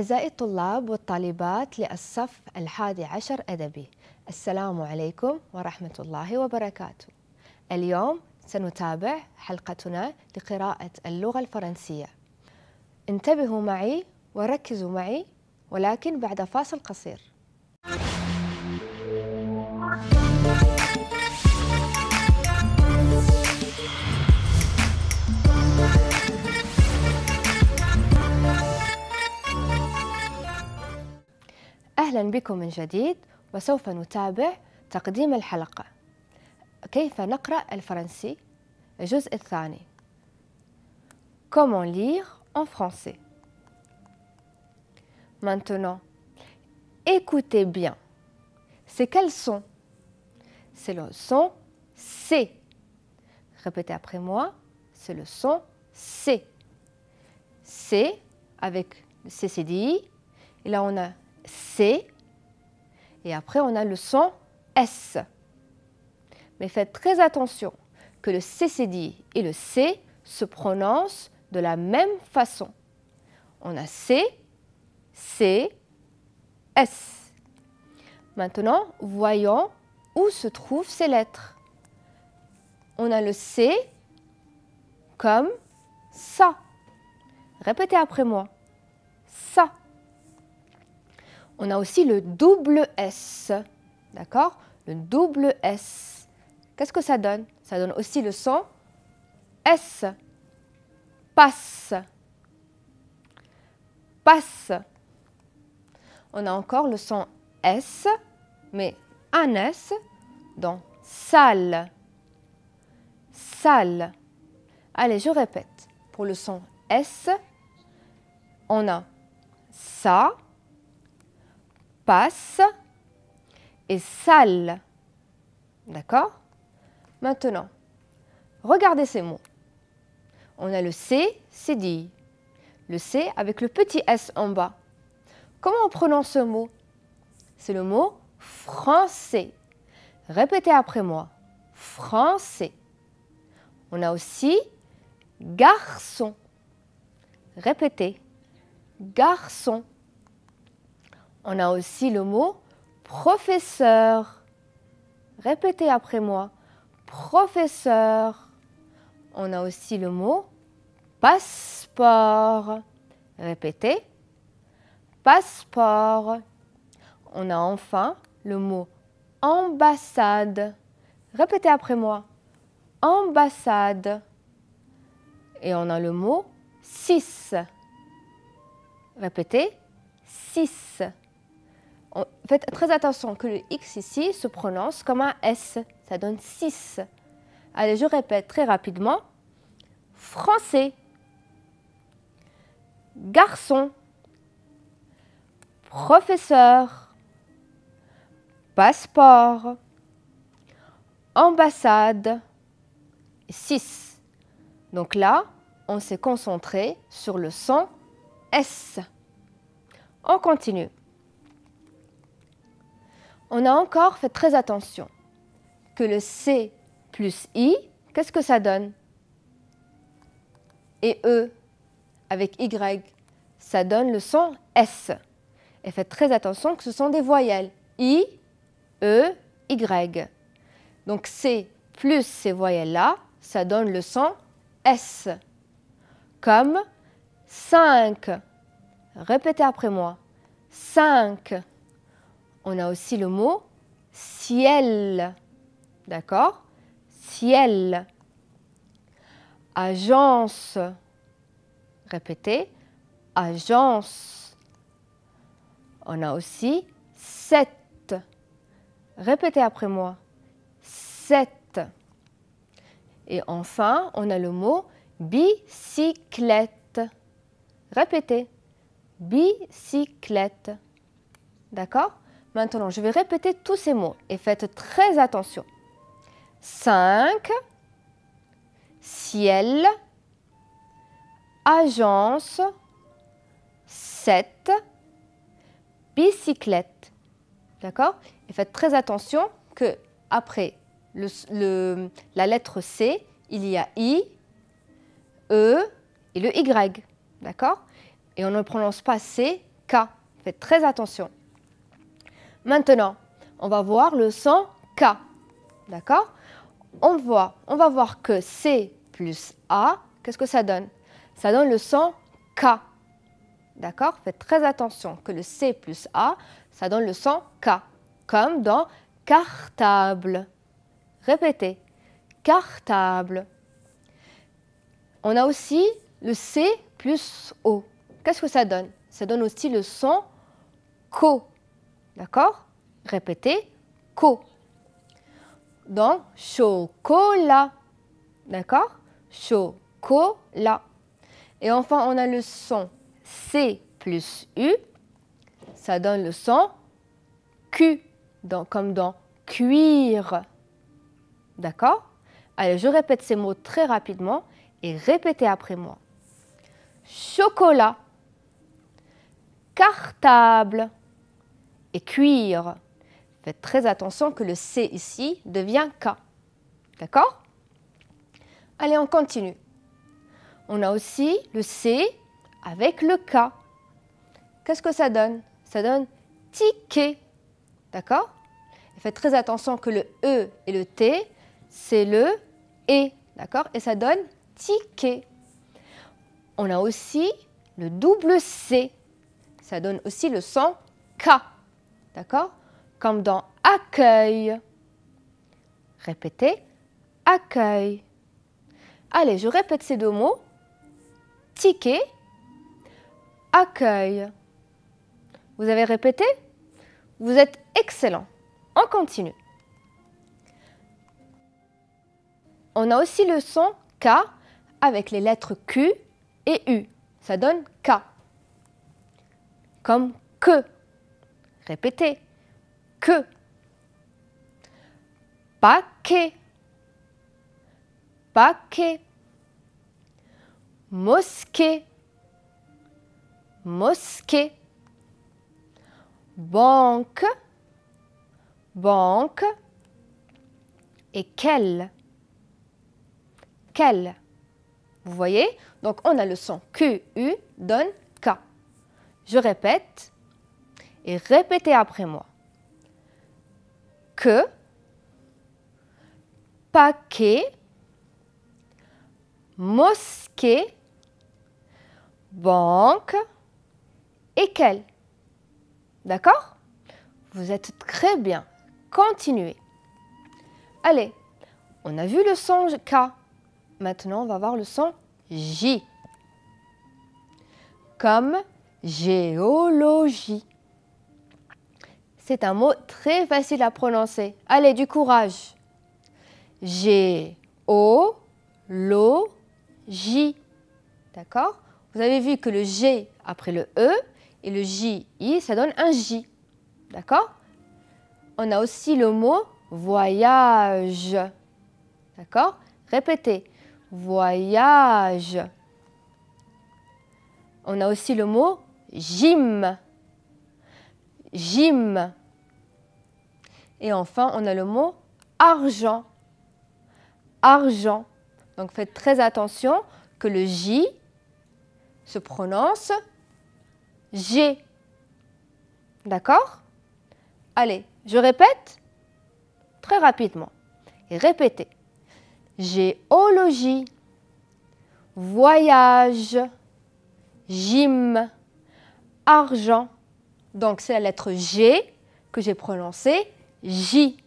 أعزائي الطلاب والطالبات للصف 11 أدبي، السلام عليكم ورحمة الله وبركاته. اليوم سنتابع حلقتنا لقراءة اللغة الفرنسية. انتبهوا معي وركزوا معي، ولكن بعد فاصل قصير. أهلا بكم من جديد، وسوف نتابع تقديم الحلقة كيف نقرأ الفرنسي الجزء الثاني. Comment lire en français. Maintenant, écoutez bien. C'est quel son? C'est le son C. Répétez après moi, c'est le son C. C avec le CCDI, et là on a C, et après on a le son S. Mais faites très attention que le CCDI et le C se prononcent de la même façon. On a C, C, S. Maintenant, voyons où se trouvent ces lettres. On a le C comme ça. Répétez après moi. Ça. On a aussi le double S. D'accord? Le double S. Qu'est-ce que ça donne? Ça donne aussi le son S. Passe. Passe. On a encore le son S, mais un S dans salle. Salle. Allez, je répète. Pour le son S, on a ça, passe et salle. D'accord? Maintenant, regardez ces mots. On a le C, c'est dit. Le C avec le petit S en bas. Comment on prononce ce mot? C'est le mot français. Répétez après moi. Français. On a aussi garçon. Répétez. Garçon. On a aussi le mot professeur. Répétez après moi. Professeur. On a aussi le mot passeport. Répétez. Passeport. On a enfin le mot ambassade. Répétez après moi. Ambassade. Et on a le mot 6. Répétez. 6. Faites très attention que le X ici se prononce comme un S. Ça donne 6. Allez, je répète très rapidement. Français. Garçon. Professeur. Passeport. Ambassade. 6. Donc là, on s'est concentré sur le son S. On continue. On a encore fait très attention que le C plus I, qu'est-ce que ça donne? Et E avec Y, ça donne le son S. Et faites très attention que ce sont des voyelles. I, E, Y. Donc C plus ces voyelles-là, ça donne le son S. Comme 5. Répétez après moi. 5. On a aussi le mot ciel. D'accord? Ciel. Agence. Répétez. Agence. On a aussi 7. Répétez après moi. 7. Et enfin, on a le mot bicyclette. Répétez. Bicyclette. D'accord? Maintenant, je vais répéter tous ces mots et faites très attention. 5, ciel, agence, 7, bicyclette. D'accord? Et faites très attention que après la lettre C, il y a I, E et le Y. D'accord? Et on ne prononce pas C K. Faites très attention. Maintenant, on va voir le son K. D'accord? On va voir que C plus A, qu'est-ce que ça donne? Ça donne le son K. D'accord? Faites très attention que le C plus A, ça donne le son K. Comme dans cartable. Répétez. Cartable. On a aussi le C plus O. Qu'est-ce que ça donne? Ça donne aussi le son co. D'accord? Répétez. Co. Donc, chocolat. D'accord? Chocolat. Et enfin, on a le son C plus U. Ça donne le son Q, comme dans cuire. D'accord? Allez, je répète ces mots très rapidement et répétez après moi. Chocolat, cartable et cuire. Faites très attention que le C ici devient K. D'accord? Allez, on continue. On a aussi le C avec le K. Qu'est-ce que ça donne? Ça donne ticket. D'accord? Faites très attention que le E et le T, c'est le E. D'accord? Et ça donne ticket. On a aussi le double C. Ça donne aussi le son K. D'accord? Comme dans accueil. Répétez, accueil. Allez, je répète ces deux mots. Ticket, accueil. Vous avez répété? Vous êtes excellent. On continue. On a aussi le son K avec les lettres Q et U. Ça donne K. Comme que. Répétez. Que. Paquet. Paquet. Mosquée. Mosquée. Banque. Banque. Et quelle. Quelle. Vous voyez? Donc, on a le son Q, U donne K. Je répète et répétez après moi. Que, paquet, mosquée, banque et quelle. D'accord? Vous êtes très bien. Continuez. Allez, on a vu le son K. Maintenant, on va voir le son J. Comme géologie. C'est un mot très facile à prononcer. Allez, du courage. G-O-L-O-J. D'accord? Vous avez vu que le G après le E et le J-I, ça donne un J. D'accord? On a aussi le mot voyage. D'accord? Répétez. Voyage. On a aussi le mot gym. Gym. Et enfin, on a le mot argent. Argent. Donc, faites très attention que le J se prononce G. D'accord? Allez, je répète très rapidement. Et répétez. Géologie, voyage, gym, argent. Donc, c'est la lettre G que j'ai prononcée J.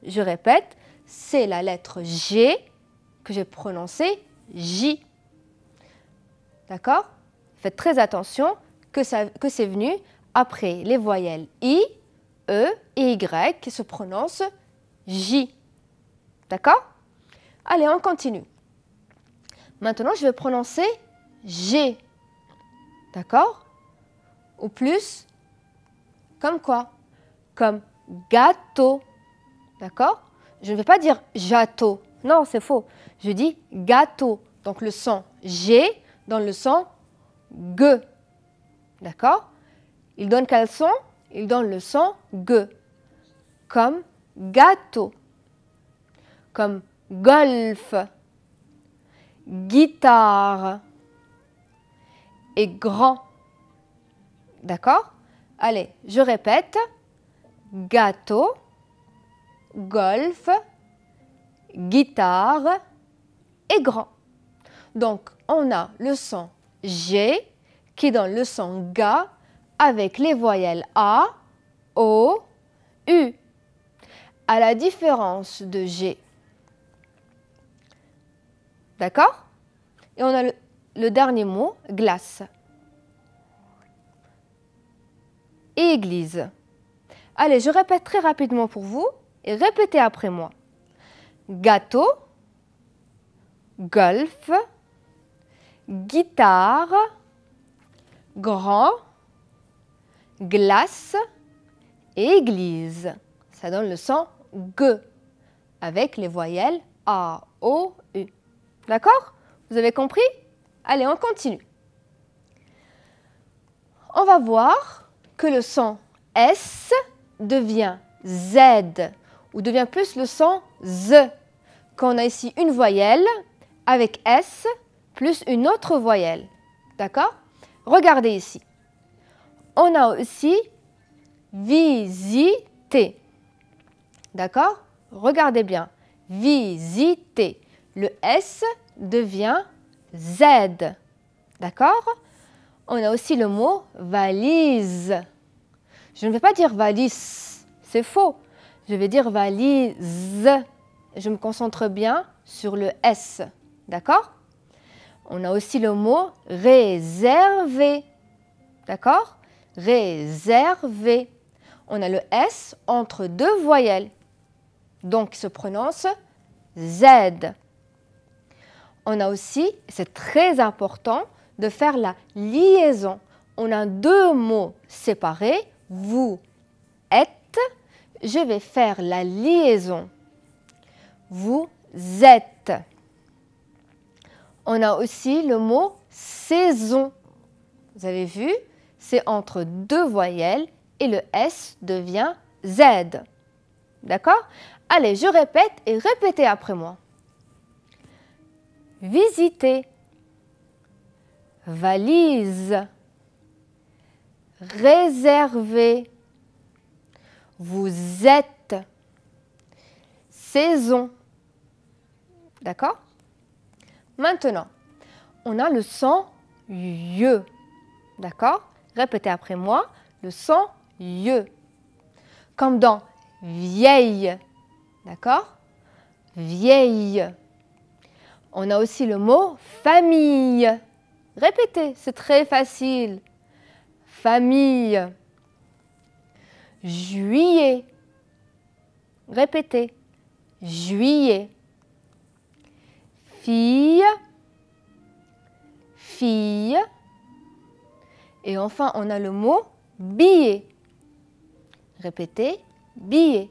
Je répète, c'est la lettre G que j'ai prononcée J. D'accord? Faites très attention que c'est venu après les voyelles I, E et Y qui se prononcent J. D'accord? Allez, on continue. Maintenant, je vais prononcer G. D'accord? Ou plus, comme quoi? Comme gâteau. D'accord? Je ne vais pas dire gâteau. Non, c'est faux. Je dis gâteau. Donc, le son G dans le son G. D'accord? Il donne quel son? Il donne le son G. Comme gâteau. Comme golf, guitare et grand. D'accord? Allez, je répète. Gâteau, golf, guitare et grand. Donc, on a le son G qui donne le son Ga avec les voyelles A, O, U. À la différence de G. D'accord? Et on a le dernier mot, glace. Et église. Allez, je répète très rapidement pour vous et répétez après moi. Gâteau, golf, guitare, grand, glace et église. Ça donne le son G avec les voyelles A, O, U. D'accord? Vous avez compris? Allez, on continue. On va voir que le son S devient Z ou devient plus le son Z quand on a ici une voyelle avec S plus une autre voyelle. D'accord? Regardez ici. On a aussi visiter. D'accord? Regardez bien. Visiter. Le S devient Z. D'accord? On a aussi le mot valise. Je ne vais pas dire valise, c'est faux. Je vais dire valise. Je me concentre bien sur le S. D'accord? On a aussi le mot réservé. D'accord? Réservé. On a le S entre deux voyelles. Donc, il se prononce Z. On a aussi, c'est très important, de faire la liaison. On a deux mots séparés. Vous êtes. Je vais faire la liaison. Vous êtes. On a aussi le mot saison. Vous avez vu, c'est entre deux voyelles et le S devient Z. D'accord? Allez, je répète et répétez après moi. Visiter, valise, réserver, vous êtes, saison. D'accord? Maintenant, on a le son YE. D'accord? Répétez après moi, le son YE. Comme dans vieille. D'accord? Vieille. On a aussi le mot famille. Répétez, c'est très facile. Famille. Juillet. Répétez. Juillet. Fille. Fille. Et enfin, on a le mot billet. Répétez. Billet.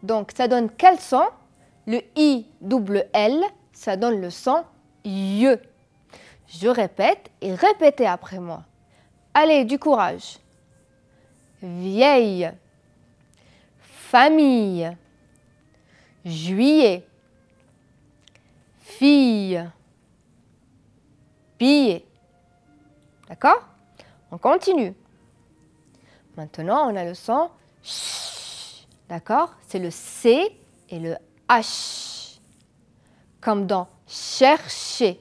Donc, ça donne quel son? Le I double L, ça donne le son YE. Je répète et répétez après moi. Allez, du courage. Vieille. Famille. Juillet. Fille. Billet. D'accord? On continue. Maintenant, on a le son CH. D'accord? C'est le C et le H. Comme dans chercher.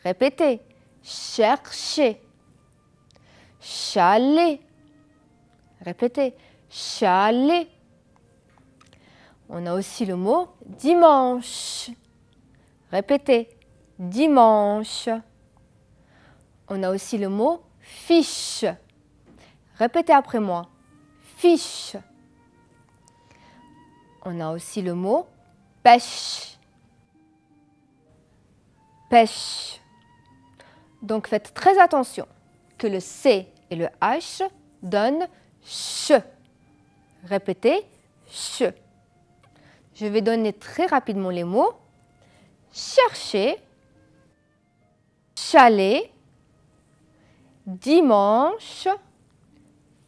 Répétez. Chercher. Chalet. Répétez. Chalet. On a aussi le mot dimanche. Répétez. Dimanche. On a aussi le mot fiche. Répétez après moi. Fiche. On a aussi le mot pêche. Pêche. Donc faites très attention que le C et le H donnent CH. Répétez, CH. Je vais donner très rapidement les mots. Chercher, chalet, dimanche,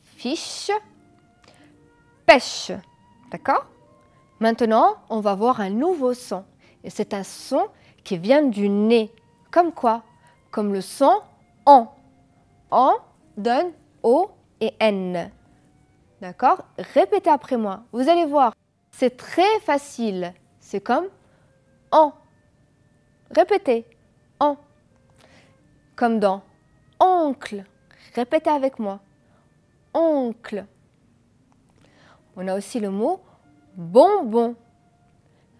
fiche, pêche. D'accord? Maintenant, on va voir un nouveau son. Et c'est un son qui vient du nez. Comme quoi? Comme le son en. En donne O et N. D'accord? Répétez après moi. Vous allez voir, c'est très facile. C'est comme en. Répétez. En. Comme dans oncle. Répétez avec moi. Oncle. On a aussi le mot bonbon.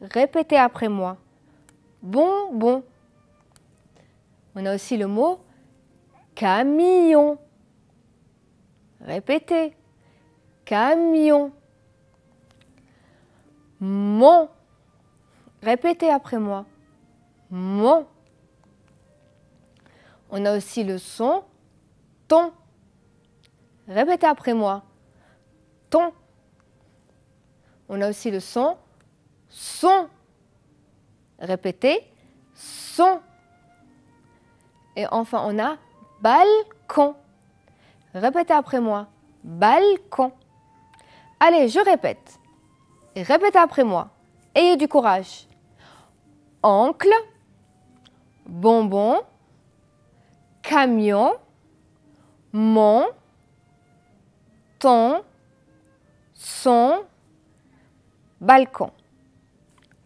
Répétez après moi. Bonbon. On a aussi le mot camion. Répétez. Camion. Mon. Répétez après moi. Mon. On a aussi le son ton. Répétez après moi. Ton. On a aussi le son son. Répétez. Son. Et enfin, on a balcon. Répétez après moi. Balcon. Allez, je répète. Et répétez après moi. Ayez du courage. Oncle, bonbon, camion, mon, ton, son, balcon.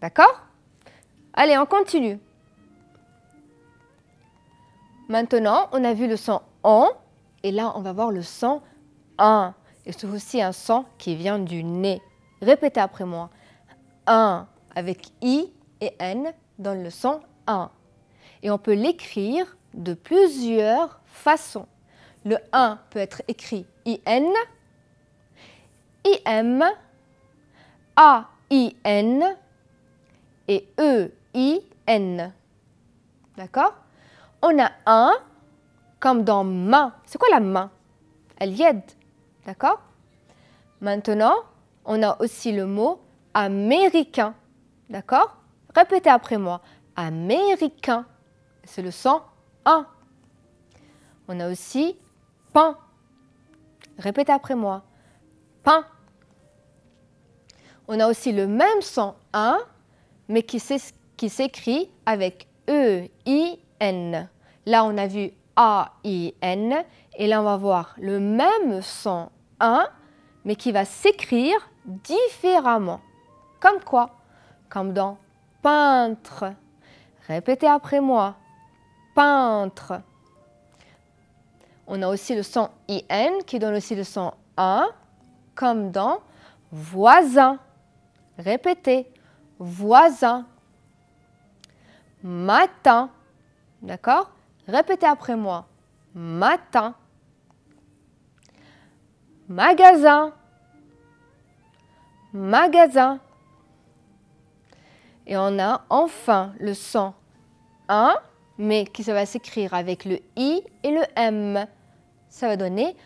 D'accord? Allez, on continue. Maintenant, on a vu le son on et là, on va voir le son un. Et c'est aussi un son qui vient du nez. Répétez après moi. Un avec I et N donne le son un. Et on peut l'écrire de plusieurs façons. Le 1 peut être écrit IN, IM, AIN et EIN. D'accord? On a un comme dans main. C'est quoi la main? Elle y aide. D'accord? Maintenant, on a aussi le mot américain. D'accord? Répétez après moi. Américain. C'est le son 1. On a aussi pain. Répétez après moi. Pain. On a aussi le même son 1, mais qui s'écrit avec E-I-N. Là, on a vu A-I-N. Et là, on va voir le même son 1, mais qui va s'écrire différemment. Comme quoi? Comme dans peintre. Répétez après moi. Peintre. On a aussi le son IN qui donne aussi le son 1, comme dans voisin. Répétez. Voisin. Matin. D'accord? Répétez après moi. Matin. Magasin. Magasin. Et on a enfin le son 1, mais qui va s'écrire avec le I et le M. Ça va donner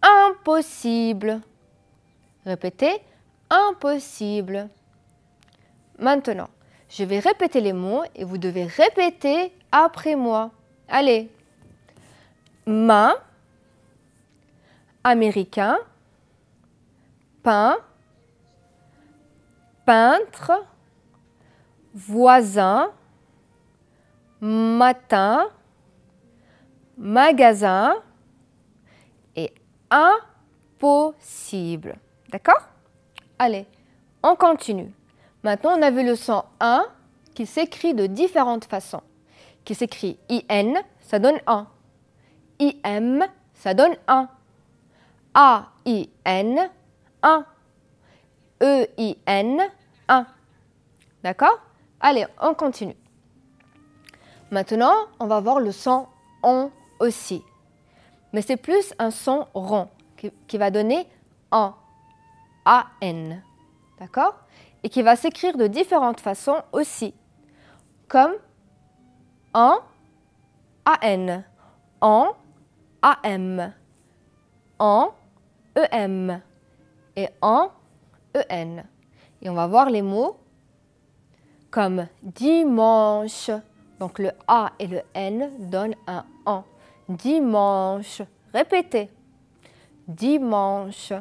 impossible. Répétez, impossible. Maintenant, je vais répéter les mots et vous devez répéter après moi. Allez. Main, américain, pain, peintre, voisin, matin, magasin et impossible. D'accord? Allez, on continue. Maintenant, on a vu le son 1 qui s'écrit de différentes façons. Qui s'écrit IN, ça donne 1. IM, ça donne 1. AIN, 1. EIN, 1. D'accord? Allez, on continue. Maintenant, on va voir le son ON aussi. Mais c'est plus un son rond qui va donner AN. AN. D'accord? Et qui va s'écrire de différentes façons aussi. Comme AN, AN. AN, AM. AN, EM. Et AN, EN. Et on va voir les mots comme dimanche. Donc le A et le N donnent un AN. Dimanche. Répétez. Dimanche.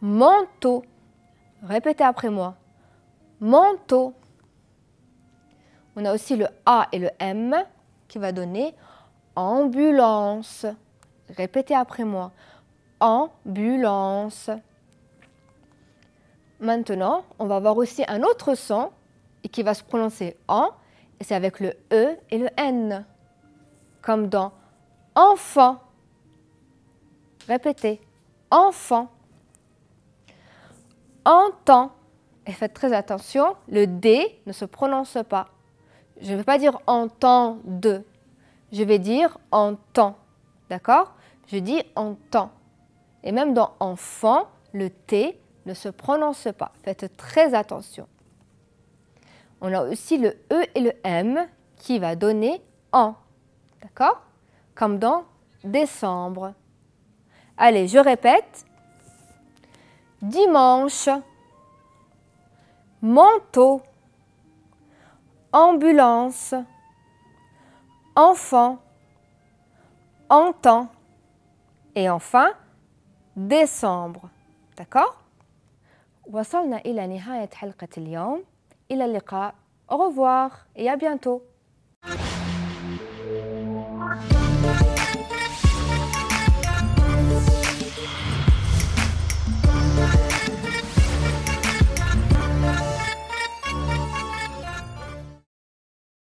Manteau. Répétez après moi. Manteau. On a aussi le A et le M qui va donner ambulance. Répétez après moi. Ambulance. Maintenant, on va voir aussi un autre son et qui va se prononcer en, et c'est avec le E et le N, comme dans enfant. Répétez, enfant. Entend. Et faites très attention, le D ne se prononce pas. Je ne vais pas dire entend de, je vais dire entend. D'accord? Je dis entend. Et même dans enfant, le T ne se prononce pas. Faites très attention. On a aussi le E et le M qui va donner en. D'accord? Comme dans décembre. Allez, je répète. Dimanche. Manteau. Ambulance. Enfant. Entend. Et enfin, décembre. d'accord? وصلنا إلى نهاية حلقة اليوم. إلى اللقاء. Au revoir et à bientôt.